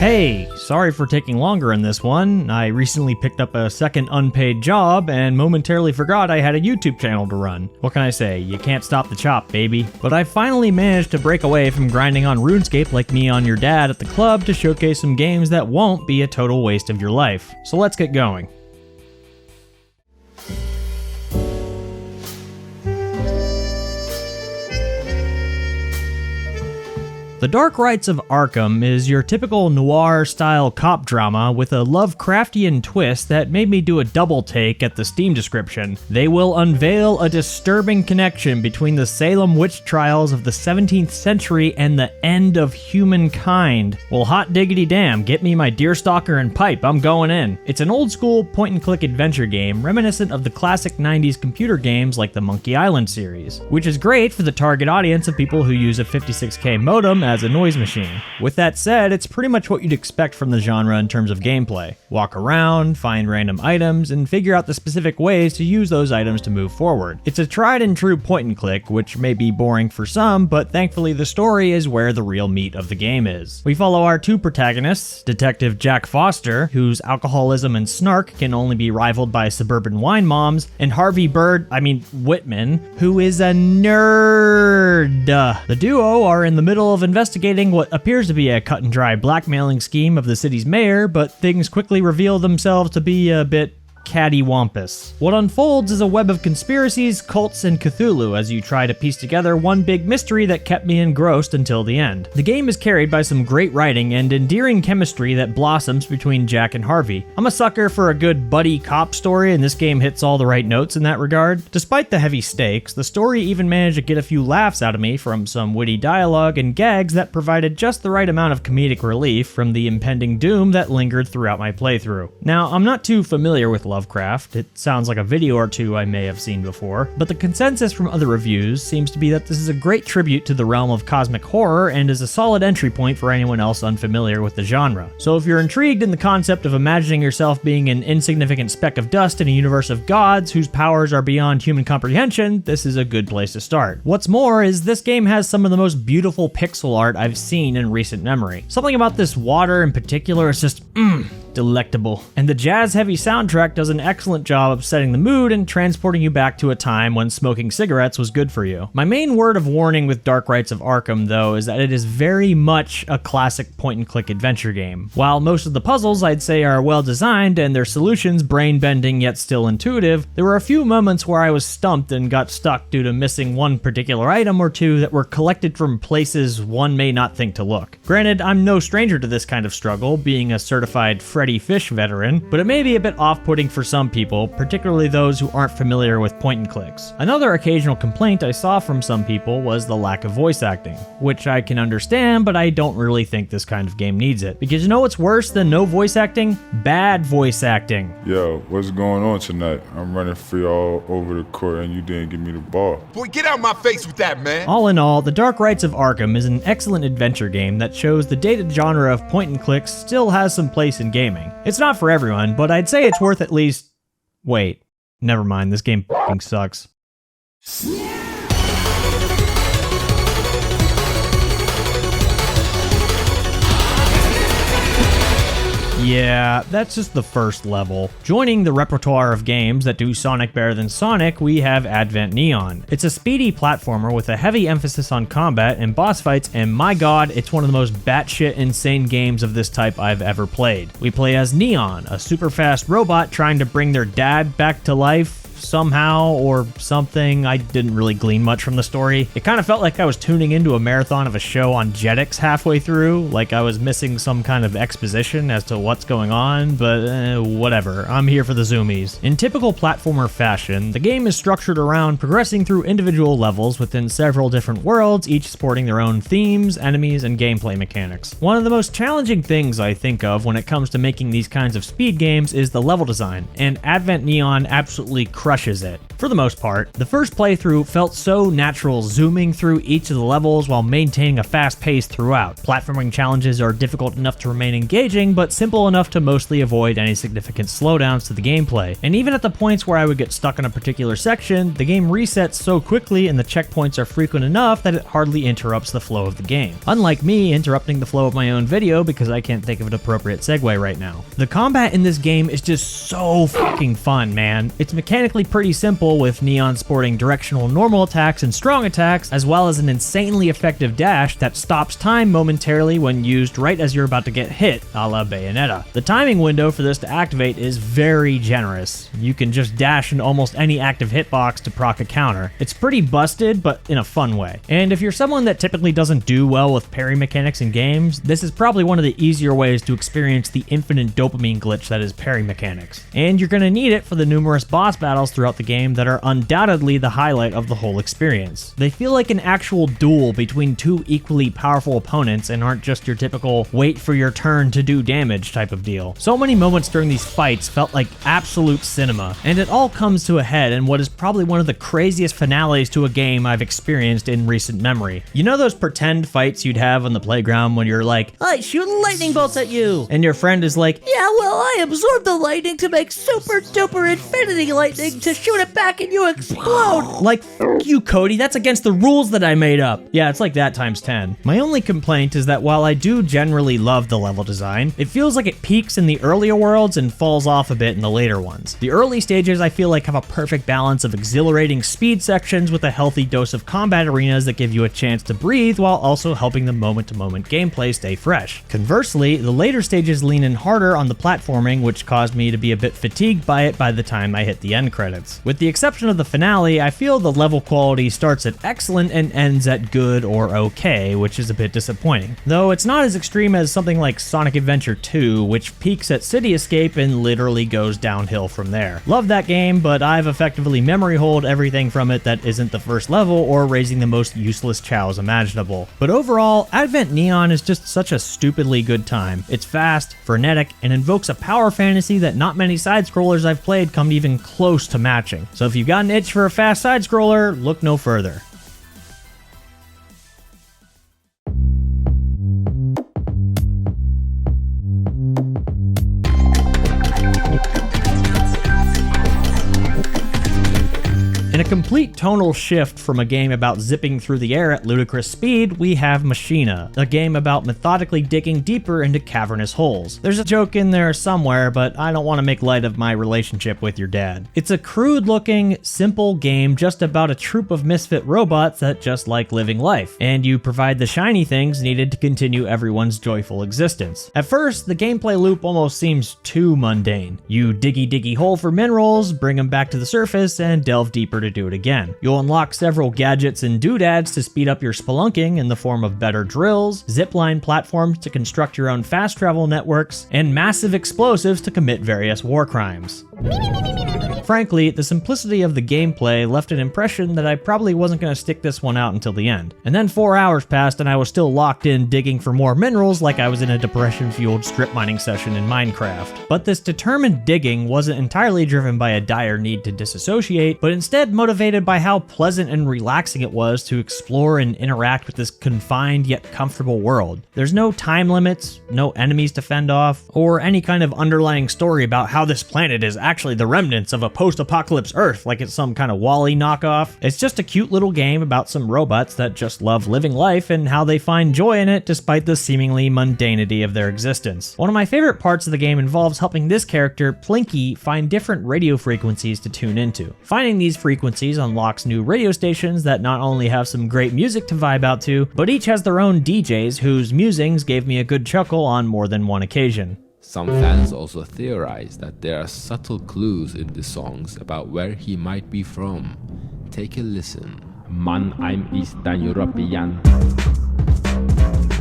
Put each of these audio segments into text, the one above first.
Hey, sorry for taking longer in this one. I recently picked up a second unpaid job and momentarily forgot I had a YouTube channel to run. What can I say? You can't stop the chop, baby. But I finally managed to break away from grinding on RuneScape like me on your dad at the club to showcase some games that won't be a total waste of your life. So let's get going. The Dark Rites of Arkham is your typical noir-style cop drama with a Lovecraftian twist that made me do a double take at the Steam description. They will unveil a disturbing connection between the Salem witch trials of the 17th century and the end of humankind. Well, hot diggity damn, get me my deerstalker and pipe, I'm going in. It's an old-school point-and-click adventure game reminiscent of the classic 90s computer games like the Monkey Island series, which is great for the target audience of people who use a 56K modem as a noise machine. With that said, it's pretty much what you'd expect from the genre in terms of gameplay. Walk around, find random items, and figure out the specific ways to use those items to move forward. It's a tried and true point and click, which may be boring for some, but thankfully the story is where the real meat of the game is. We follow our two protagonists, Detective Jack Foster, whose alcoholism and snark can only be rivaled by suburban wine moms, and Harvey Whitman, who is a nerd. The duo are in the middle of investigating what appears to be a cut-and-dry blackmailing scheme of the city's mayor, but things quickly reveal themselves to be a bit cattywampus. What unfolds is a web of conspiracies, cults, and Cthulhu as you try to piece together one big mystery that kept me engrossed until the end. The game is carried by some great writing and endearing chemistry that blossoms between Jack and Harvey. I'm a sucker for a good buddy cop story, and this game hits all the right notes in that regard. Despite the heavy stakes, the story even managed to get a few laughs out of me from some witty dialogue and gags that provided just the right amount of comedic relief from the impending doom that lingered throughout my playthrough. Now, I'm not too familiar with Lovecraft. It sounds like a video or two I may have seen before, but the consensus from other reviews seems to be that this is a great tribute to the realm of cosmic horror and is a solid entry point for anyone else unfamiliar with the genre. So if you're intrigued in the concept of imagining yourself being an insignificant speck of dust in a universe of gods whose powers are beyond human comprehension, this is a good place to start. What's more is this game has some of the most beautiful pixel art I've seen in recent memory. Something about this water in particular is just delectable. And the jazz-heavy soundtrack does an excellent job of setting the mood and transporting you back to a time when smoking cigarettes was good for you. My main word of warning with Dark Rites of Arkham, though, is that it is very much a classic point-and-click adventure game. While most of the puzzles I'd say are well-designed and their solutions brain-bending yet still intuitive, there were a few moments where I was stumped and got stuck due to missing one particular item or two that were collected from places one may not think to look. Granted, I'm no stranger to this kind of struggle, being a certified Freddy Fish veteran, but it may be a bit off-putting for some people, particularly those who aren't familiar with point-and-clicks. Another occasional complaint I saw from some people was the lack of voice acting, which I can understand, but I don't really think this kind of game needs it. Because you know what's worse than no voice acting? Bad voice acting. Yo, what's going on tonight? I'm running free all over the court and you didn't give me the ball. Boy, get out my face with that, man! All in all, The Dark Rites of Arkham is an excellent adventure game that shows the dated genre of point-and-clicks still has some place in gaming. It's not for everyone, but I'd say it's worth at least... Wait, never mind, this game f***ing sucks. Yeah, that's just the first level. Joining the repertoire of games that do Sonic better than Sonic, we have Advent Neon. It's a speedy platformer with a heavy emphasis on combat and boss fights, and my god, it's one of the most batshit insane games of this type I've ever played. We play as Neon, a super fast robot trying to bring their dad back to life somehow or something. I didn't really glean much from the story. It kind of felt like I was tuning into a marathon of a show on Jetix halfway through, like I was missing some kind of exposition as to what's going on, but whatever. I'm here for the zoomies. In typical platformer fashion, the game is structured around progressing through individual levels within several different worlds, each sporting their own themes, enemies, and gameplay mechanics. One of the most challenging things I think of when it comes to making these kinds of speed games is the level design, and Advent Neon absolutely crushes it. For the most part, the first playthrough felt so natural, zooming through each of the levels while maintaining a fast pace throughout. Platforming challenges are difficult enough to remain engaging, but simple enough to mostly avoid any significant slowdowns to the gameplay. And even at the points where I would get stuck in a particular section, the game resets so quickly and the checkpoints are frequent enough that it hardly interrupts the flow of the game. Unlike me interrupting the flow of my own video because I can't think of an appropriate segue right now. The combat in this game is just so fucking fun, man. It's mechanically pretty simple, with Neon sporting directional normal attacks and strong attacks, as well as an insanely effective dash that stops time momentarily when used right as you're about to get hit, a la Bayonetta. The timing window for this to activate is very generous. You can just dash in almost any active hitbox to proc a counter. It's pretty busted, but in a fun way. And if you're someone that typically doesn't do well with parry mechanics in games, this is probably one of the easier ways to experience the infinite dopamine glitch that is parry mechanics. And you're gonna need it for the numerous boss battles throughout the game that are undoubtedly the highlight of the whole experience. They feel like an actual duel between two equally powerful opponents and aren't just your typical wait for your turn to do damage type of deal. So many moments during these fights felt like absolute cinema, and it all comes to a head in what is probably one of the craziest finales to a game I've experienced in recent memory. You know those pretend fights you'd have on the playground when you're like, I shoot lightning bolts at you, and your friend is like, yeah, well, I absorb the lightning to make super duper infinity lightning to shoot it back and you explode. Like, fuck you, Cody, that's against the rules that I made up. Yeah, it's like that times 10. My only complaint is that while I do generally love the level design, it feels like it peaks in the earlier worlds and falls off a bit in the later ones. The early stages I feel like have a perfect balance of exhilarating speed sections with a healthy dose of combat arenas that give you a chance to breathe while also helping the moment-to-moment gameplay stay fresh. Conversely, the later stages lean in harder on the platforming, which caused me to be a bit fatigued by it by the time I hit the end credits. With the exception of the finale, I feel the level quality starts at excellent and ends at good or okay, which is a bit disappointing. Though it's not as extreme as something like Sonic Adventure 2, which peaks at City Escape and literally goes downhill from there. Love that game, but I've effectively memory holed everything from it that isn't the first level or raising the most useless chows imaginable. But overall, Advent Neon is just such a stupidly good time. It's fast, frenetic, and invokes a power fantasy that not many side-scrollers I've played come even close to matching. So if you've got an itch for a fast side-scroller, look no further. In a complete tonal shift from a game about zipping through the air at ludicrous speed, we have Mashina, a game about methodically digging deeper into cavernous holes. There's a joke in there somewhere, but I don't want to make light of my relationship with your dad. It's a crude-looking, simple game just about a troop of misfit robots that just like living life, and you provide the shiny things needed to continue everyone's joyful existence. At first, the gameplay loop almost seems too mundane. You diggy hole for minerals, bring them back to the surface, and delve deeper to do it again. You'll unlock several gadgets and doodads to speed up your spelunking in the form of better drills, zipline platforms to construct your own fast travel networks, and massive explosives to commit various war crimes. Frankly, the simplicity of the gameplay left an impression that I probably wasn't going to stick this one out until the end. And then 4 hours passed and I was still locked in digging for more minerals like I was in a depression-fueled strip mining session in Minecraft. But this determined digging wasn't entirely driven by a dire need to disassociate, but instead motivated by how pleasant and relaxing it was to explore and interact with this confined yet comfortable world. There's no time limits, no enemies to fend off, or any kind of underlying story about how this planet is actually the remnants of a post-apocalypse Earth like it's some kind of WALL-E knockoff. It's just a cute little game about some robots that just love living life and how they find joy in it despite the seemingly mundanity of their existence. One of my favorite parts of the game involves helping this character, Plinky, find different radio frequencies to tune into. Finding these frequencies unlocks new radio stations that not only have some great music to vibe out to, but each has their own DJs whose musings gave me a good chuckle on more than one occasion. Some fans also theorize that there are subtle clues in the songs about where he might be from. Take a listen. Man, I'm Eastern European.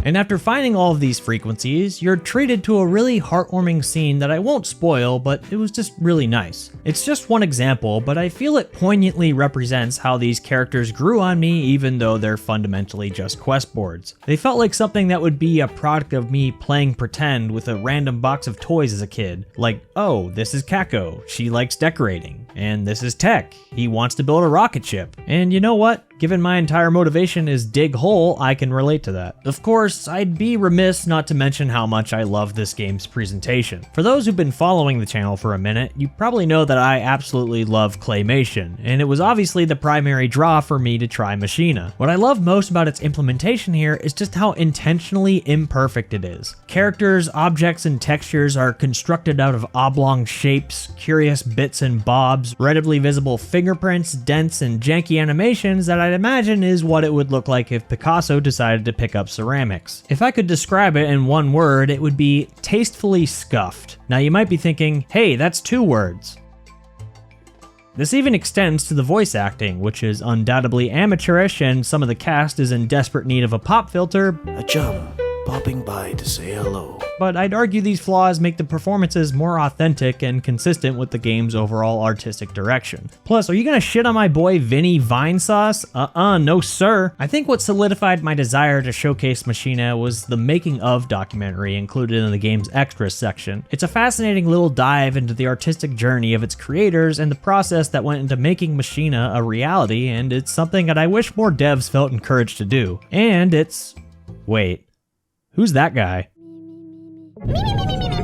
And after finding all of these frequencies, you're treated to a really heartwarming scene that I won't spoil, but it was just really nice. It's just one example, but I feel it poignantly represents how these characters grew on me even though they're fundamentally just quest boards. They felt like something that would be a product of me playing pretend with a random box of toys as a kid. Like, oh, this is Kako, she likes decorating. And this is Tech, he wants to build a rocket ship. And you know what? Given my entire motivation is dig hole, I can relate to that. Of course, I'd be remiss not to mention how much I love this game's presentation. For those who've been following the channel for a minute, you probably know that I absolutely love claymation, and it was obviously the primary draw for me to try Mashina. What I love most about its implementation here is just how intentionally imperfect it is. Characters, objects, and textures are constructed out of oblong shapes, curious bits and bobs, readily visible fingerprints, dents, and janky animations that I'd imagine is what it would look like if Picasso decided to pick up ceramics. If I could describe it in one word, it would be tastefully scuffed. Now you might be thinking, hey, that's 2 words. This even extends to the voice acting, which is undoubtedly amateurish and some of the cast is in desperate need of a pop filter. A chum popping by to say hello. But I'd argue these flaws make the performances more authentic and consistent with the game's overall artistic direction. Plus, are you gonna shit on my boy Vinny Vinesauce? No sir. I think what solidified my desire to showcase Mashina was the making of documentary included in the game's extras section. It's a fascinating little dive into the artistic journey of its creators and the process that went into making Mashina a reality, and it's something that I wish more devs felt encouraged to do. And it's... wait. Who's that guy?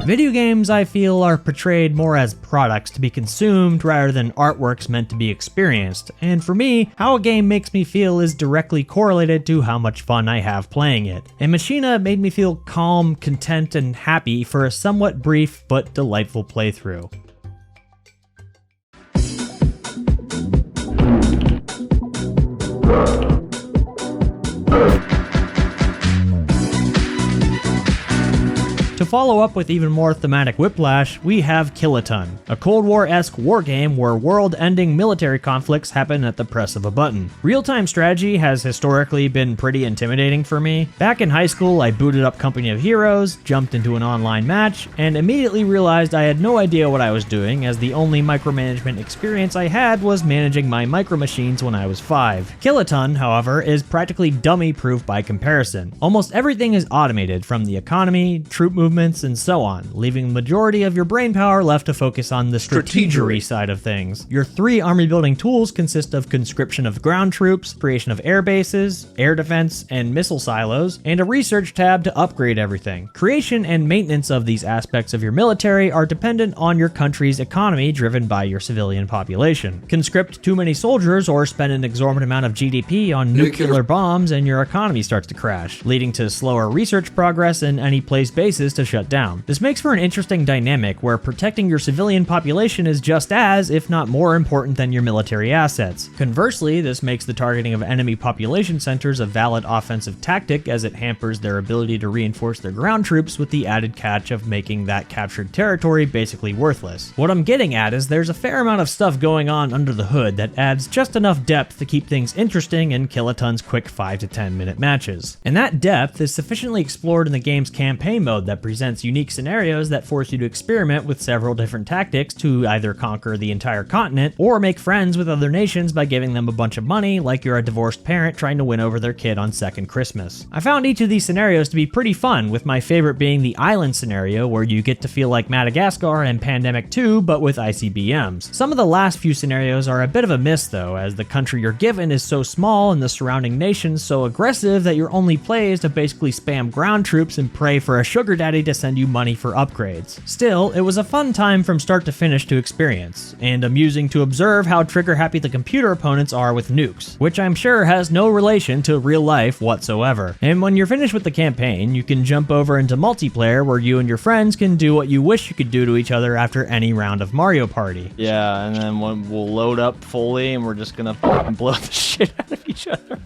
Video games, I feel, are portrayed more as products to be consumed rather than artworks meant to be experienced, and for me, how a game makes me feel is directly correlated to how much fun I have playing it. And Mashina made me feel calm, content, and happy for a somewhat brief but delightful playthrough. To follow up with even more thematic whiplash, we have KILOTON, a Cold War-esque wargame where world-ending military conflicts happen at the press of a button. Real-time strategy has historically been pretty intimidating for me. Back in high school, I booted up Company of Heroes, jumped into an online match, and immediately realized I had no idea what I was doing, as the only micromanagement experience I had was managing my micro machines when I was 5. KILOTON, however, is practically dummy-proof by comparison. Almost everything is automated, from the economy, troop movements, and so on, leaving the majority of your brainpower left to focus on the strategery side of things. Your 3 army building tools consist of conscription of ground troops, creation of air bases, air defense, and missile silos, and a research tab to upgrade everything. Creation and maintenance of these aspects of your military are dependent on your country's economy driven by your civilian population. Conscript too many soldiers or spend an exorbitant amount of GDP on nuclear bombs and your economy starts to crash, leading to slower research progress and any place bases to shut down. This makes for an interesting dynamic where protecting your civilian population is just as, if not more important than your military assets. Conversely, this makes the targeting of enemy population centers a valid offensive tactic as it hampers their ability to reinforce their ground troops, with the added catch of making that captured territory basically worthless. What I'm getting at is there's a fair amount of stuff going on under the hood that adds just enough depth to keep things interesting in KILOTON's quick 5 to 10 minute matches. And that depth is sufficiently explored in the game's campaign mode that presents unique scenarios that force you to experiment with several different tactics to either conquer the entire continent or make friends with other nations by giving them a bunch of money, like you're a divorced parent trying to win over their kid on second Christmas. I found each of these scenarios to be pretty fun, with my favorite being the island scenario where you get to feel like Madagascar and Pandemic 2 but with ICBMs. Some of the last few scenarios are a bit of a miss though, as the country you're given is so small and the surrounding nations so aggressive that your only play is to basically spam ground troops and pray for a sugar daddy to send you money for upgrades. Still, it was a fun time from start to finish to experience, and amusing to observe how trigger-happy the computer opponents are with nukes, which I'm sure has no relation to real life whatsoever. And when you're finished with the campaign, you can jump over into multiplayer where you and your friends can do what you wish you could do to each other after any round of Mario Party. Yeah, and then we'll load up fully and we're just gonna fucking blow the shit out of each other.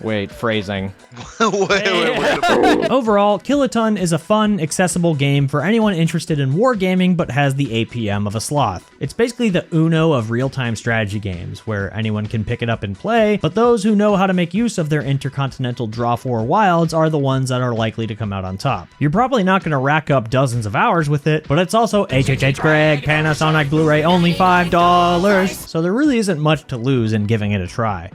Wait, phrasing. wait. Overall, Kiloton is a fun, accessible game for anyone interested in wargaming but has the APM of a sloth. It's basically the Uno of real-time strategy games, where anyone can pick it up and play, but those who know how to make use of their intercontinental draw for wilds are the ones that are likely to come out on top. You're probably not going to rack up dozens of hours with it, but it's also HHH Greg, Panasonic Blu-ray, only $5, so there really isn't much to lose in giving it a try.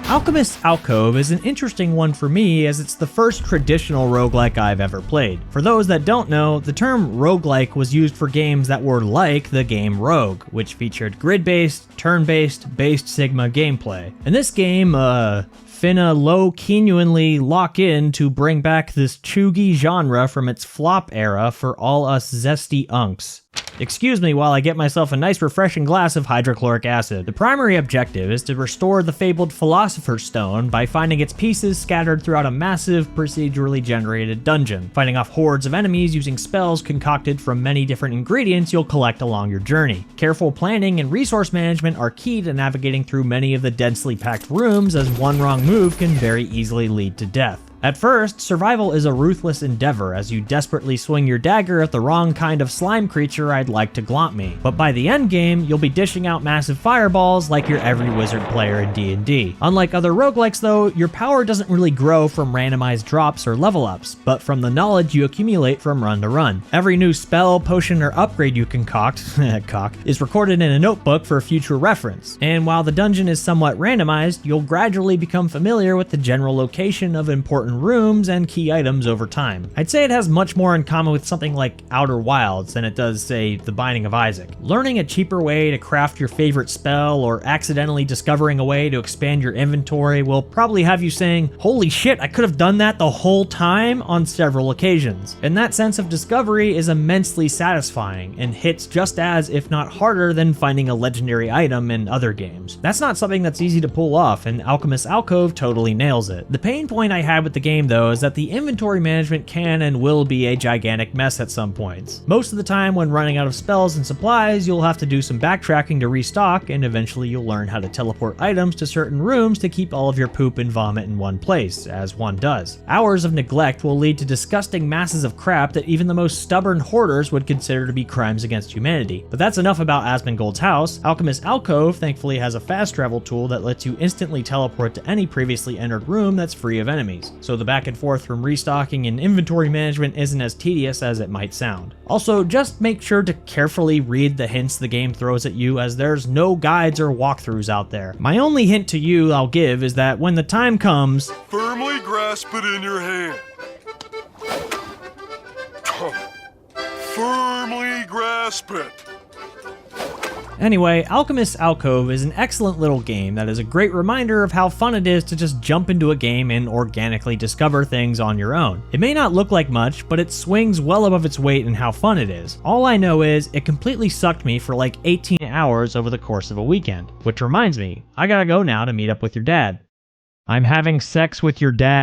Alchemist's Alcove is an interesting one for me as it's the first traditional roguelike I've ever played. For those that don't know, the term roguelike was used for games that were like the game Rogue, which featured grid-based, turn-based, based Sigma gameplay. In this game, finna low-genuinely lock in to bring back this chuggy genre from its flop era for all us zesty unks. Excuse me while I get myself a nice refreshing glass of hydrochloric acid. The primary objective is to restore the fabled Philosopher's Stone by finding its pieces scattered throughout a massive procedurally generated dungeon, fighting off hordes of enemies using spells concocted from many different ingredients you'll collect along your journey. Careful planning and resource management are key to navigating through many of the densely packed rooms, as one wrong move can very easily lead to death. At first, survival is a ruthless endeavor as you desperately swing your dagger at the wrong kind of slime creature I'd like to glomp me. But by the end game, you'll be dishing out massive fireballs like your every wizard player in D&D. Unlike other roguelikes though, your power doesn't really grow from randomized drops or level ups, but from the knowledge you accumulate from run to run. Every new spell, potion, or upgrade you concoct is recorded in a notebook for future reference. And while the dungeon is somewhat randomized, you'll gradually become familiar with the general location of important rooms and key items over time. I'd say it has much more in common with something like Outer Wilds than it does, say, The Binding of Isaac. Learning a cheaper way to craft your favorite spell or accidentally discovering a way to expand your inventory will probably have you saying, "Holy shit, I could have done that the whole time," on several occasions. And that sense of discovery is immensely satisfying and hits just as, if not harder, than finding a legendary item in other games. That's not something that's easy to pull off, and Alchemist's Alcove totally nails it. The pain point I had with the game though is that the inventory management can and will be a gigantic mess at some points. Most of the time when running out of spells and supplies, you'll have to do some backtracking to restock, and eventually you'll learn how to teleport items to certain rooms to keep all of your poop and vomit in one place, as one does. Hours of neglect will lead to disgusting masses of crap that even the most stubborn hoarders would consider to be crimes against humanity. But that's enough about Asmongold's house. Alchemist's Alcove thankfully has a fast travel tool that lets you instantly teleport to any previously entered room that's free of enemies, so the back and forth from restocking and inventory management isn't as tedious as it might sound. Also, just make sure to carefully read the hints the game throws at you, as there's no guides or walkthroughs out there. My only hint to you I'll give is that when the time comes, Firmly grasp it in your hand. Firmly grasp it. Anyway, Alchemist's Alcove is an excellent little game that is a great reminder of how fun it is to just jump into a game and organically discover things on your own. It may not look like much, but it swings well above its weight in how fun it is. All I know is it completely sucked me for like 18 hours over the course of a weekend. Which reminds me, I gotta go now to meet up with your dad. I'm having sex with your dad.